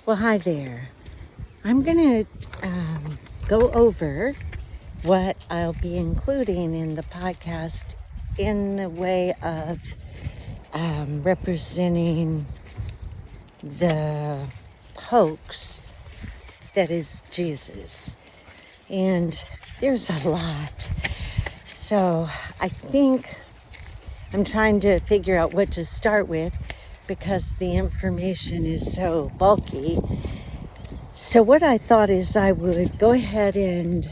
Well, hi there. I'm going to go over what I'll be including in the podcast in the way of representing the hoax that is Jesus. And there's a lot. So I think I'm trying to figure out what to start with because the information is so bulky. So what I thought is I would go ahead and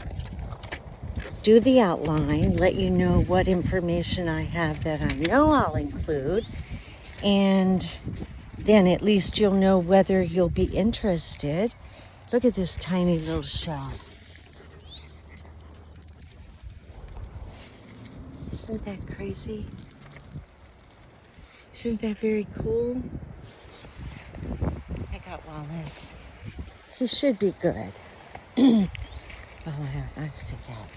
do the outline, let you know what information I have that I know I'll include, and then at least you'll know whether you'll be interested. Look at this tiny little shell. Isn't that crazy? Isn't that very cool? I got Wallace. He should be good. Oh, I see that.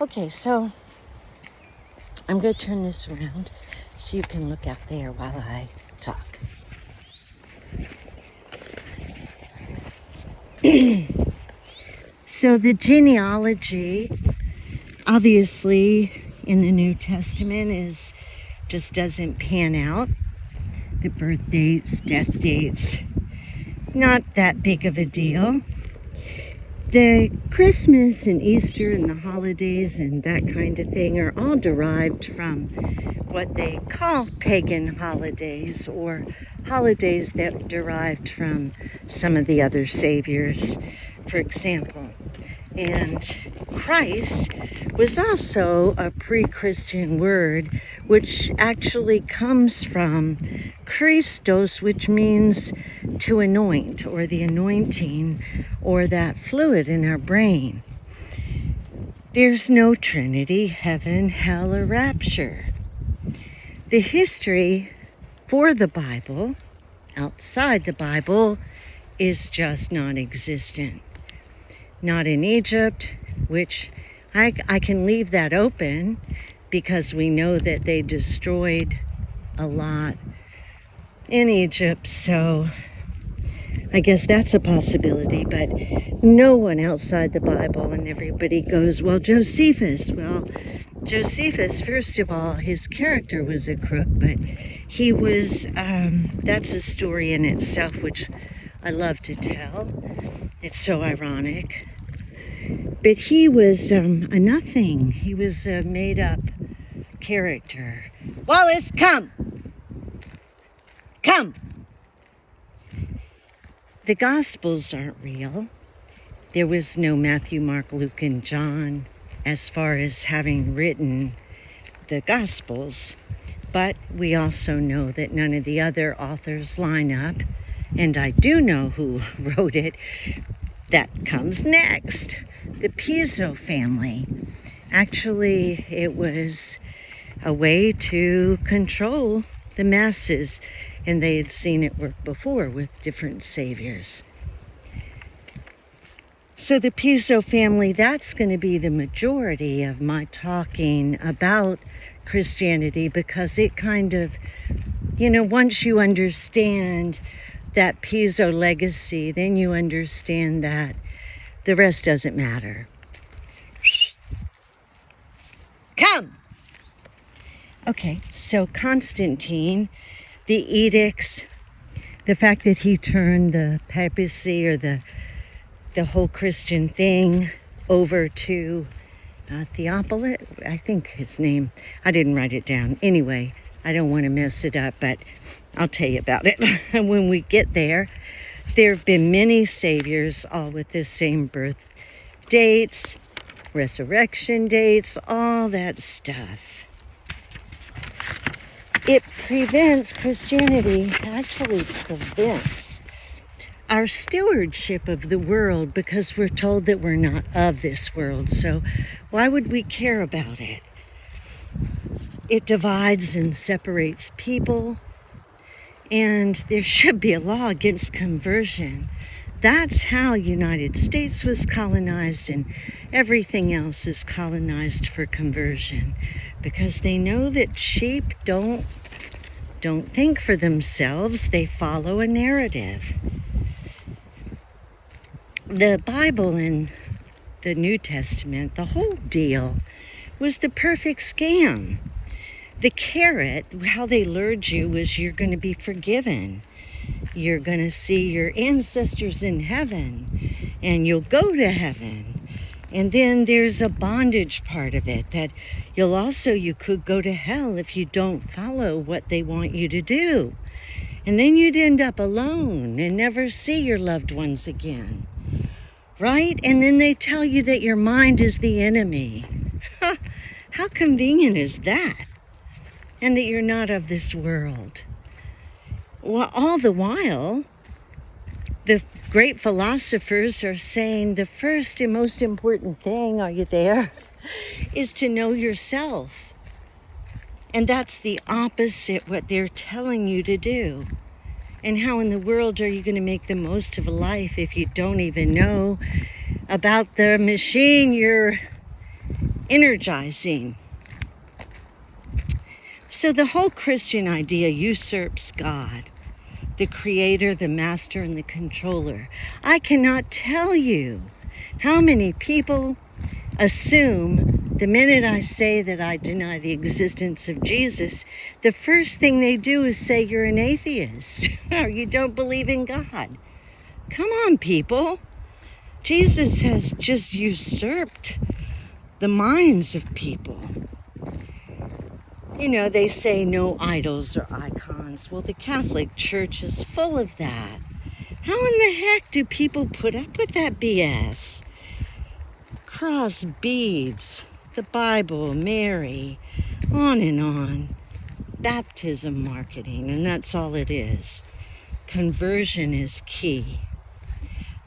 Okay, so I'm going to turn this around so you can look out there while I talk. So the genealogy, obviously, in the New Testament just doesn't pan out. The birth dates, death dates, not that big of a deal. The Christmas and Easter and the holidays and that kind of thing are all derived from what they call pagan holidays, or holidays that derived from some of the other saviors, for example. And Christ was also a pre-Christian word, which actually comes from Christos, which means to anoint, or the anointing, or that fluid in our brain. There's no Trinity, heaven, hell, or rapture. The history for the Bible, outside the Bible, is just non-existent. Not in Egypt, which I can leave that open because we know that they destroyed a lot in Egypt, so I guess that's a possibility, but no one outside the Bible. And everybody goes, well, Josephus. Well, Josephus, first of all, his character was a crook, but he was, that's a story in itself, which I love to tell. It's so ironic. But he was a nothing. He was a made-up character. Wallace, come! Come! The Gospels aren't real. There was no Matthew, Mark, Luke, and John as far as having written the Gospels. But we also know that none of the other authors line up. And I do know who wrote it. That comes next. The Piso family. Actually, it was a way to control the masses, and they had seen it work before with different saviors. So the Piso family, that's going to be the majority of my talking about Christianity, because it kind of, once you understand that Piso legacy, then you understand that the rest doesn't matter. Come! Okay, so Constantine, the edicts, the fact that he turned the papacy, or the whole Christian thing, over to Theophilus, I think his name. I didn't write it down. Anyway, I don't want to mess it up, but I'll tell you about it when we get there. There have been many saviors, all with the same birth dates, resurrection dates, all that stuff. It Christianity actually prevents our stewardship of the world, because we're told that we're not of this world. So why would we care about it? It divides and separates people. And there should be a law against conversion. That's how United States was colonized, and everything else is colonized for conversion, because they know that sheep don't think for themselves. They follow a narrative. The Bible and the New Testament, the whole deal, was the perfect scam. The carrot, how they lured you, was you're going to be forgiven. You're going to see your ancestors in heaven, and you'll go to heaven. And then there's a bondage part of it, that you could go to hell if you don't follow what they want you to do. And then you'd end up alone and never see your loved ones again. Right? And then they tell you that your mind is the enemy. How convenient is that? And that you're not of this world. Well, all the while, the great philosophers are saying the first and most important thing, are you there, is to know yourself. And that's the opposite what they're telling you to do. And how in the world are you going to make the most of life if you don't even know about the machine you're energizing? So the whole Christian idea usurps God, the creator, the master, and the controller. I cannot tell you how many people assume the minute I say that I deny the existence of Jesus, the first thing they do is say you're an atheist or you don't believe in God. Come on, people. Jesus has just usurped the minds of people. You know, they say no idols or icons. Well, the Catholic Church is full of that. How in the heck do people put up with that BS? Cross, beads, the Bible, Mary, on and on. Baptism marketing, and that's all it is. Conversion is key.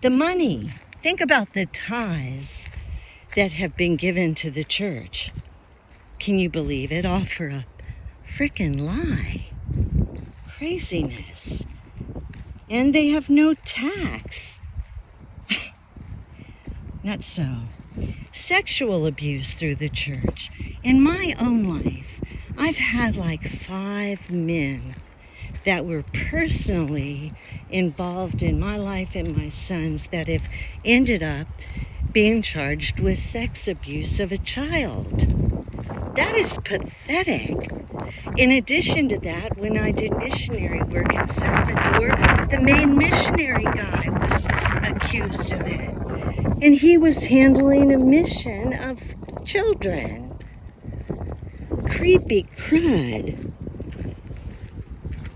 The money. Think about the tithes that have been given to the church. Can you believe it? All for a frickin' lie. Craziness. And they have no tax. Not so. Sexual abuse through the church. In my own life, I've had like 5 men that were personally involved in my life and my son's that have ended up being charged with sex abuse of a child. That is pathetic. In addition to that, when I did missionary work in Salvador, the main missionary guy was accused of it. And he was handling a mission of children. Creepy crud.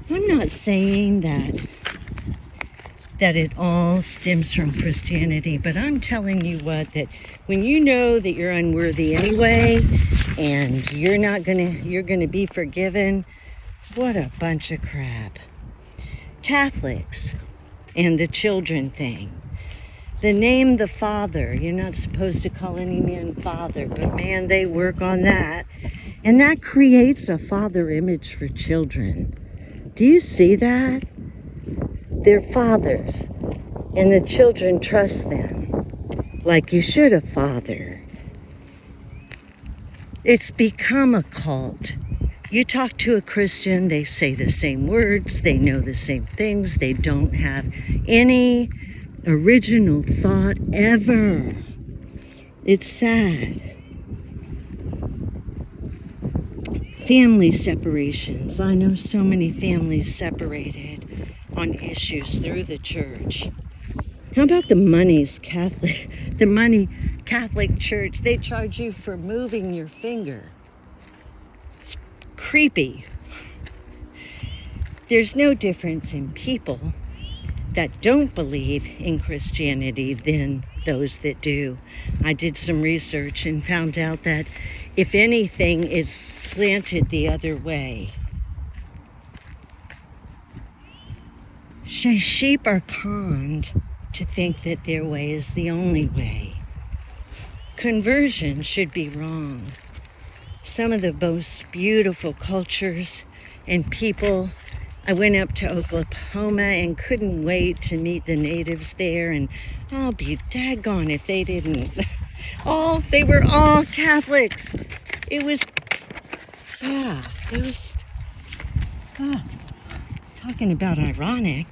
I'm not saying that it all stems from Christianity, but I'm telling you what, that when you know that you're unworthy anyway, and you're gonna be forgiven, what a bunch of crap. Catholics and the children thing. The name the Father, you're not supposed to call any man Father, but man, they work on that. And that creates a father image for children. Do you see that? They're fathers, and the children trust them like you should a father. It's become a cult. You talk to a Christian, they say the same words, they know the same things, they don't have any original thought ever. It's sad. Family separations. I know so many families separated on issues through the church. How about the Catholic Church? They charge you for moving your finger. It's creepy. There's no difference in people that don't believe in Christianity than those that do. I did some research and found out that if anything, it's slanted the other way. Sheep are conned to think that their way is the only way. Conversion should be wrong. Some of the most beautiful cultures and people. I went up to Oklahoma and couldn't wait to meet the natives there, and I'll be daggone if they didn't. They were all Catholics. It was talking about ironic,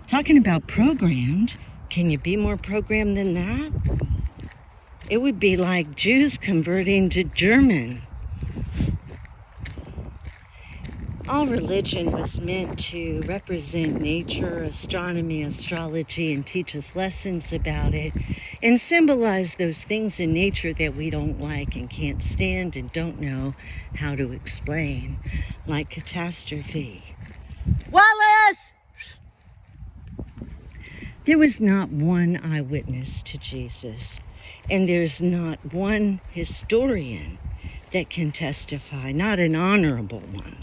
talking about programmed. Can you be more programmed than that? It would be like Jews converting to German. All religion was meant to represent nature, astronomy, astrology, and teach us lessons about it, and symbolize those things in nature that we don't like and can't stand and don't know how to explain, like catastrophe. Wallace! There was not one eyewitness to Jesus, and there's not one historian that can testify, not an honorable one.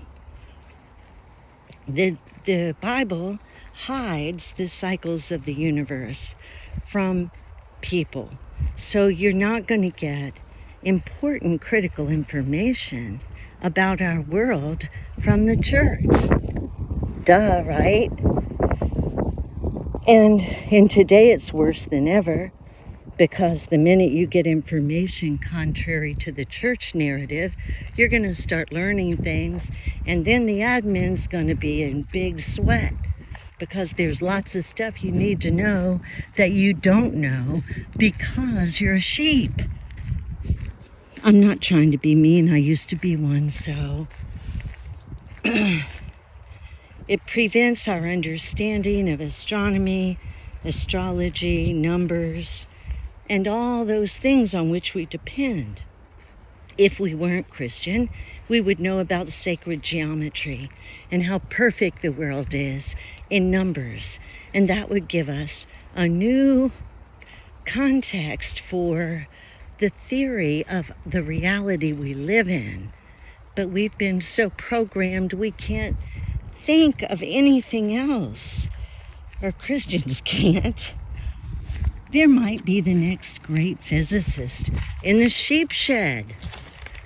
The Bible hides the cycles of the universe from people. So you're not going to get important critical information about our world from the church. Duh, right? And today it's worse than ever, because the minute you get information contrary to the church narrative, you're going to start learning things, and then the admin's going to be in big sweat because there's lots of stuff you need to know that you don't know because you're a sheep. I'm not trying to be mean. I used to be one, so it prevents our understanding of astronomy, astrology, numbers, and all those things on which we depend. If we weren't Christian, we would know about sacred geometry and how perfect the world is in numbers. And that would give us a new context for the theory of the reality we live in. But we've been so programmed we can't think of anything else. Or Christians can't. There might be the next great physicist in the sheep shed.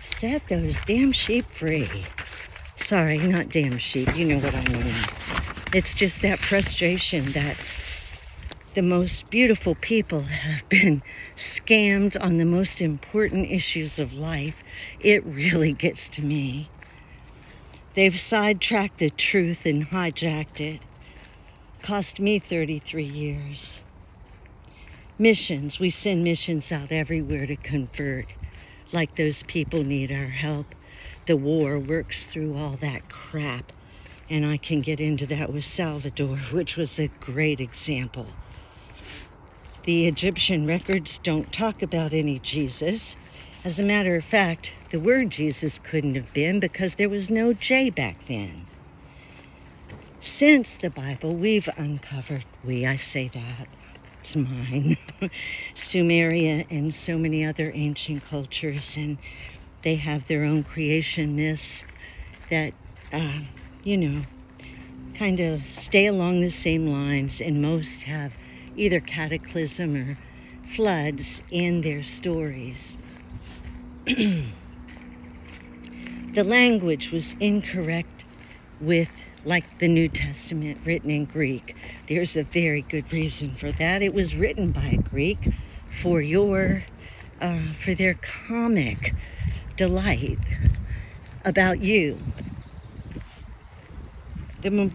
Set those damn sheep free. Sorry, not damn sheep. You know what I mean. It's just that frustration that the most beautiful people have been scammed on the most important issues of life. It really gets to me. They've sidetracked the truth and hijacked it. Cost me 33 years. Missions, we send missions out everywhere to convert. Like those people need our help. The war works through all that crap. And I can get into that with Salvador, which was a great example. The Egyptian records don't talk about any Jesus. As a matter of fact, the word Jesus couldn't have been because there was no J back then. Since the Bible, we've uncovered, I say that, it's mine, Sumeria and so many other ancient cultures, and they have their own creation myths that, kind of stay along the same lines, and most have either cataclysm or floods in their stories. The language was incorrect like the New Testament written in Greek. There's a very good reason for that. It was written by a Greek for their comic delight about you. The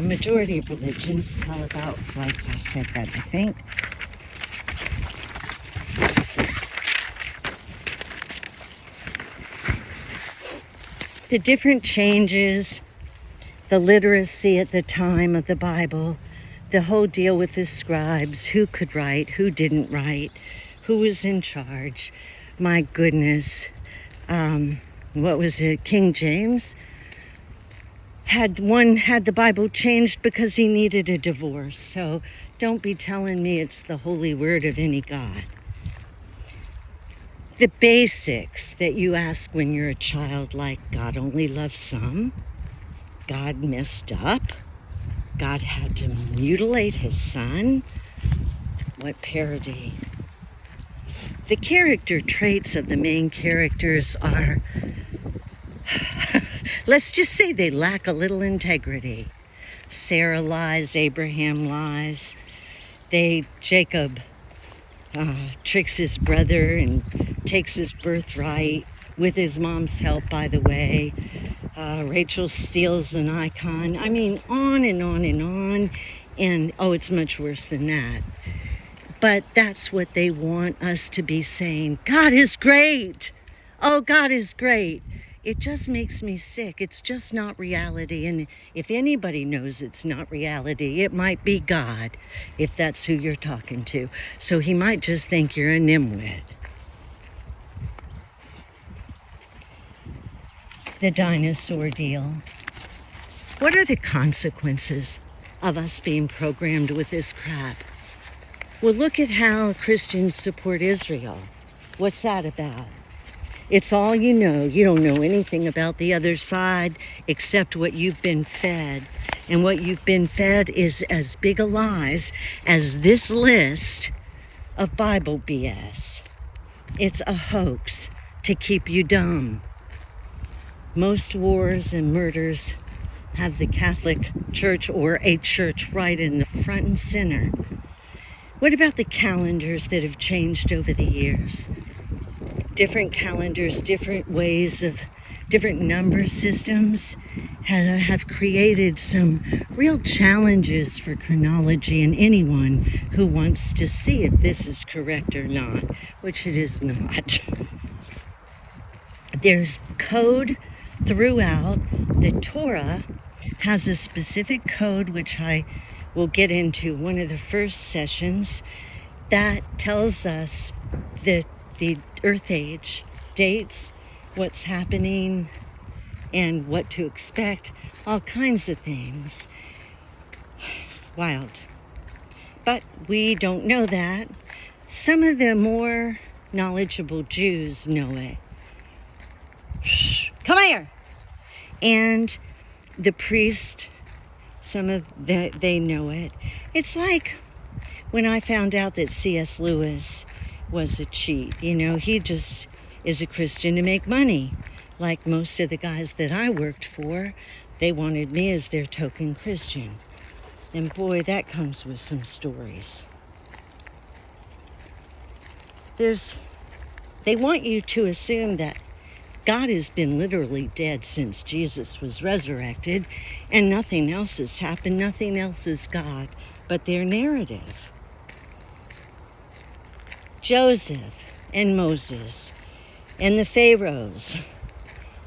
majority of religions tell about floods. I said that, I think. The different changes, the literacy at the time of the Bible, the whole deal with the scribes, who could write, who didn't write, who was in charge. My goodness, what was it, King James? Had the Bible changed because he needed a divorce. So don't be telling me it's the holy word of any God. The basics that you ask when you're a child, like God only loves some, God messed up, God had to mutilate his son. What parody. The character traits of the main characters are, let's just say they lack a little integrity. Sarah lies, Abraham lies. Jacob tricks his brother and takes his birthright with his mom's help, by the way. Rachel steals an icon. I mean, on and on and on. And, it's much worse than that. But that's what they want us to be saying. God is great. Oh, God is great. It just makes me sick. It's just not reality. And if anybody knows it's not reality, it might be God, if that's who you're talking to. So he might just think you're a nimwit. The dinosaur deal. What are the consequences of us being programmed with this crap? Well, look at how Christians support Israel. What's that about? It's all you know. You don't know anything about the other side except what you've been fed. And what you've been fed is as big a lies as this list of Bible BS. It's a hoax to keep you dumb. Most wars and murders have the Catholic Church or a church right in the front and center. What about the calendars that have changed over the years? Different calendars, different ways of different number systems have created some real challenges for chronology and anyone who wants to see if this is correct or not, which it is not. There's code throughout. The Torah has a specific code, which I will get into one of the first sessions, that tells us the Earth age, dates, what's happening, and what to expect, all kinds of things. Wild. But we don't know that. Some of the more knowledgeable Jews know it. Come here! And the priest, they know it. It's like when I found out that C.S. Lewis was a cheat. He just is a Christian to make money. Like most of the guys that I worked for, they wanted me as their token Christian. And boy, that comes with some stories. They want you to assume that God has been literally dead since Jesus was resurrected, and nothing else has happened, nothing else is God, but their narrative. Joseph and Moses and the Pharaohs.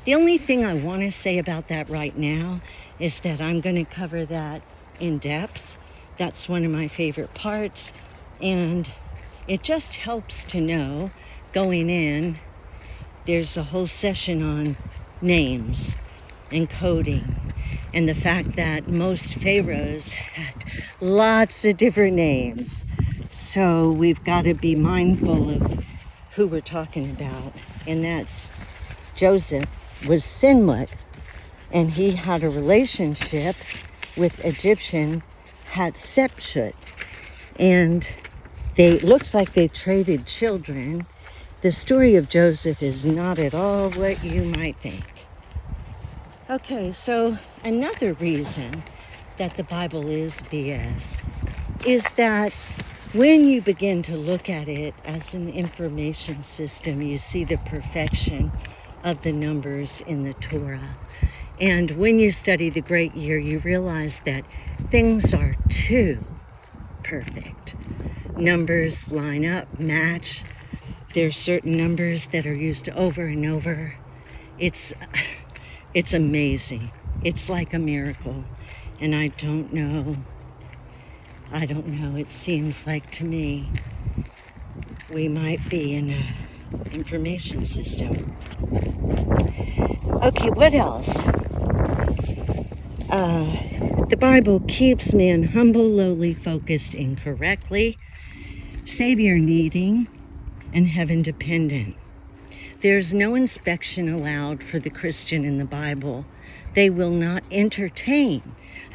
The only thing I want to say about that right now is that I'm going to cover that in depth. That's one of my favorite parts, and it just helps to know going in. There's a whole session on names and coding, and the fact that most pharaohs had lots of different names. So we've got to be mindful of who we're talking about. And that's Joseph was Sinlek, and he had a relationship with Egyptian Hatshepsut. And it looks like they traded children. The story of Joseph is not at all what you might think. Okay, so another reason that the Bible is BS is that when you begin to look at it as an information system, you see the perfection of the numbers in the Torah. And when you study the Great Year, you realize that things are too perfect. Numbers line up, match. There's certain numbers that are used over and over. It's amazing. It's like a miracle. And I don't know. It seems like to me we might be in an information system. Okay, what else? The Bible keeps man humble, lowly, focused, incorrectly, Savior needing, and heaven dependent. There's no inspection allowed for the Christian in the Bible. They will not entertain.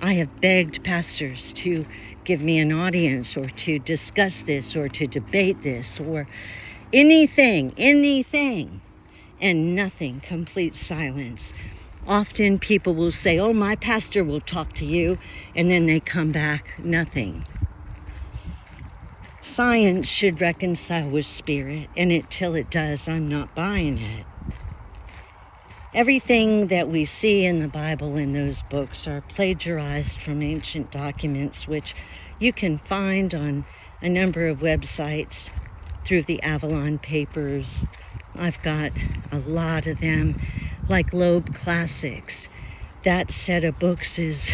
I have begged pastors to give me an audience or to discuss this or to debate this or anything, and nothing, complete silence. Often people will say, oh, my pastor will talk to you, and then they come back, nothing. Science should reconcile with spirit, and until it does, I'm not buying it. Everything that we see in the Bible in those books are plagiarized from ancient documents, which you can find on a number of websites through the Avalon Papers. I've got a lot of them, like Loeb Classics. That set of books is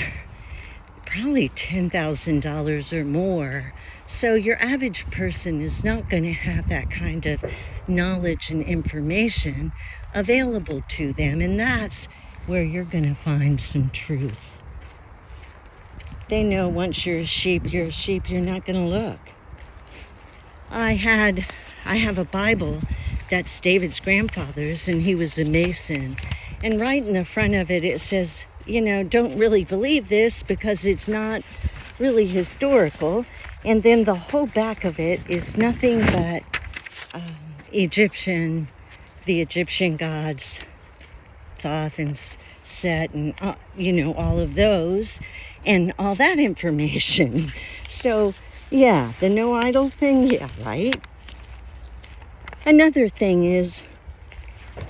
probably $10,000 or more. So your average person is not going to have that kind of knowledge and information available to them. And that's where you're going to find some truth. They know once you're a sheep, you're not going to look. I have a Bible that's David's grandfather's, and he was a Mason. And right in the front of it, it says, don't really believe this because it's not really historical. And then the whole back of it is nothing but the Egyptian gods, Thoth and Set, and all of those, and all that information. So yeah, the no idol thing, yeah, right? Another thing is,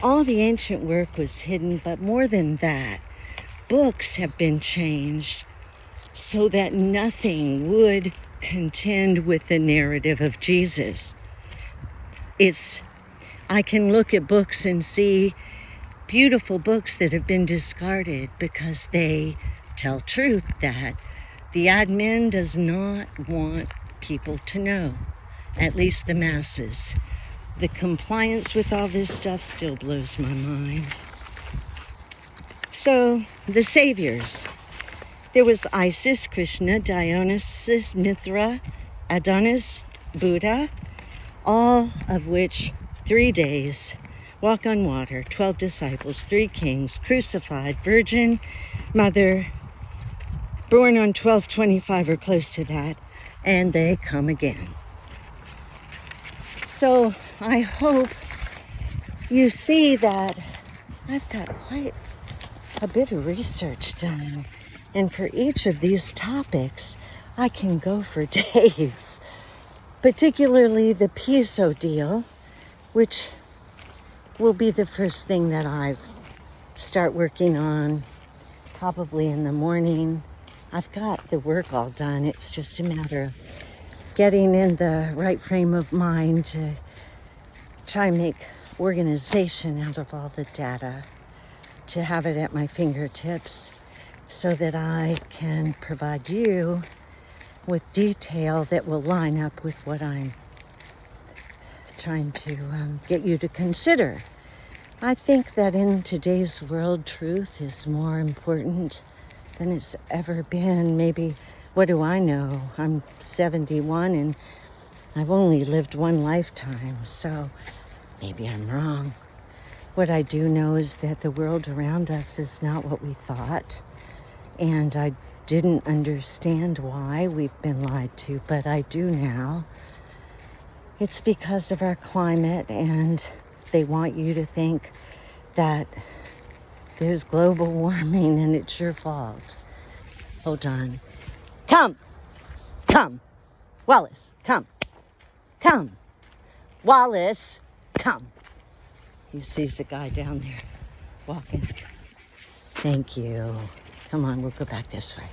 all the ancient work was hidden, but more than that, books have been changed so that nothing would contend with the narrative of Jesus. I can look at books and see beautiful books that have been discarded because they tell truth that the admin does not want people to know, at least the masses. The compliance with all this stuff still blows my mind. So, the saviors. There was Isis, Krishna, Dionysus, Mithra, Adonis, Buddha, all of which 3 days, walk on water, 12 disciples, 3 kings, crucified, virgin, mother, born on 1225 or close to that, and they come again. So I hope you see that I've got quite a bit of research done. And for each of these topics, I can go for days. Particularly the piso deal, which will be the first thing that I start working on probably in the morning. I've got the work all done. It's just a matter of getting in the right frame of mind to try and make organization out of all the data, to have it at my fingertips so that I can provide you with detail that will line up with what I'm trying to get you to consider. I think that in today's world, truth is more important than it's ever been. Maybe, what do I know? I'm 71 and I've only lived one lifetime, so maybe I'm wrong. What I do know is that the world around us is not what we thought, and I didn't understand why we've been lied to, but I do now. It's because of our climate, and they want you to think that there's global warming and it's your fault. Hold on. Come. Wallace, come. Wallace, come. He sees a guy down there walking. Thank you. Come on, we'll go back this way.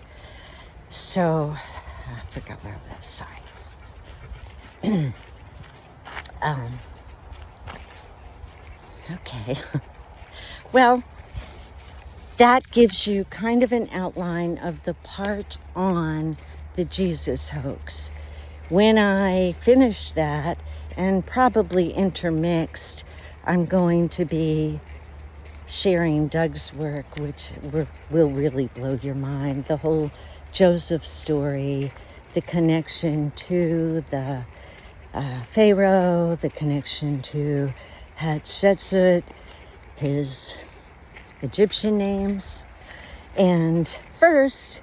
So, I forgot where I was, sorry. Okay. Well, that gives you kind of an outline of the part on the Jesus hoax. When I finish that, and probably intermixed, I'm going to be sharing Doug's work, which will really blow your mind. The whole Joseph story, the connection to the Pharaoh, the connection to Hatshepsut, his Egyptian names. And first,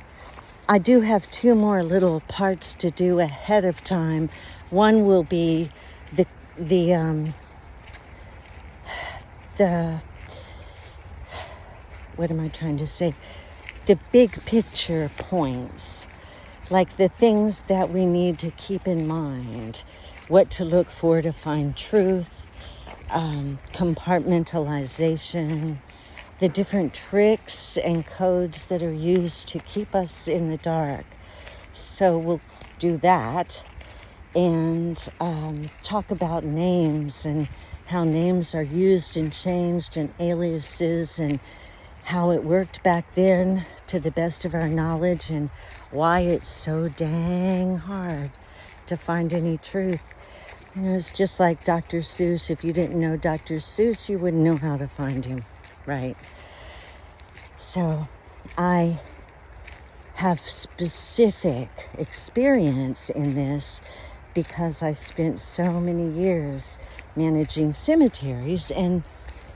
I do have 2 more little parts to do ahead of time. One will be the what am I trying to say? The big picture points, like the things that we need to keep in mind, what to look for to find truth, compartmentalization, the different tricks and codes that are used to keep us in the dark. So we'll do that. and talk about names and how names are used and changed and aliases and how it worked back then to the best of our knowledge and why it's so dang hard to find any truth. You know, it's just like Dr. Seuss. If you didn't know Dr. Seuss, you wouldn't know how to find him, right? So I have specific experience in this because I spent so many years managing cemeteries, and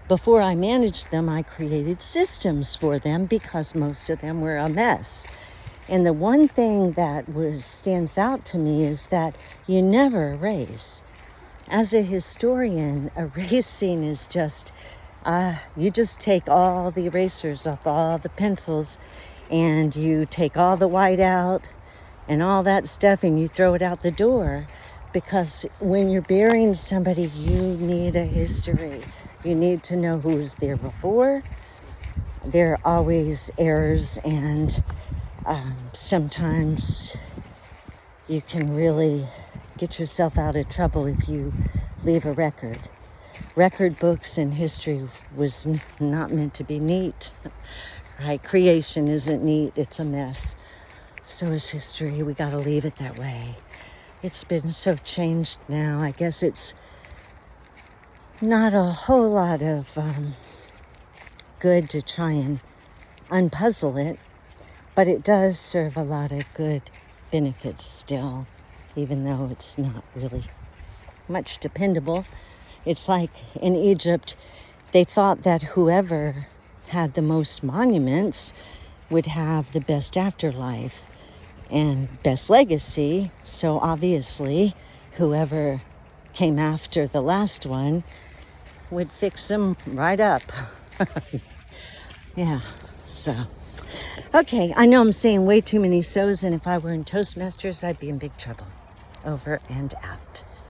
before I managed them, I created systems for them because most of them were a mess. And the one thing that stands out to me is that you never erase. As a historian, erasing is just, you just take all the erasers off all the pencils and you take all the white out and all that stuff and you throw it out the door, because when you're burying somebody, you need a history. You need to know who was there before. There are always errors, and sometimes you can really get yourself out of trouble if you leave a record. Record books in history was not meant to be neat, right? Creation isn't neat, it's a mess. So is history. We got to leave it that way. It's been so changed now. I guess it's not a whole lot of good to try and unpuzzle it, but it does serve a lot of good benefits still, even though it's not really much dependable. It's like in Egypt, they thought that whoever had the most monuments would have the best afterlife and best legacy. So obviously, whoever came after the last one would fix them right up. Yeah, so. Okay, I know I'm saying way too many so's, and if I were in Toastmasters, I'd be in big trouble. Over and out.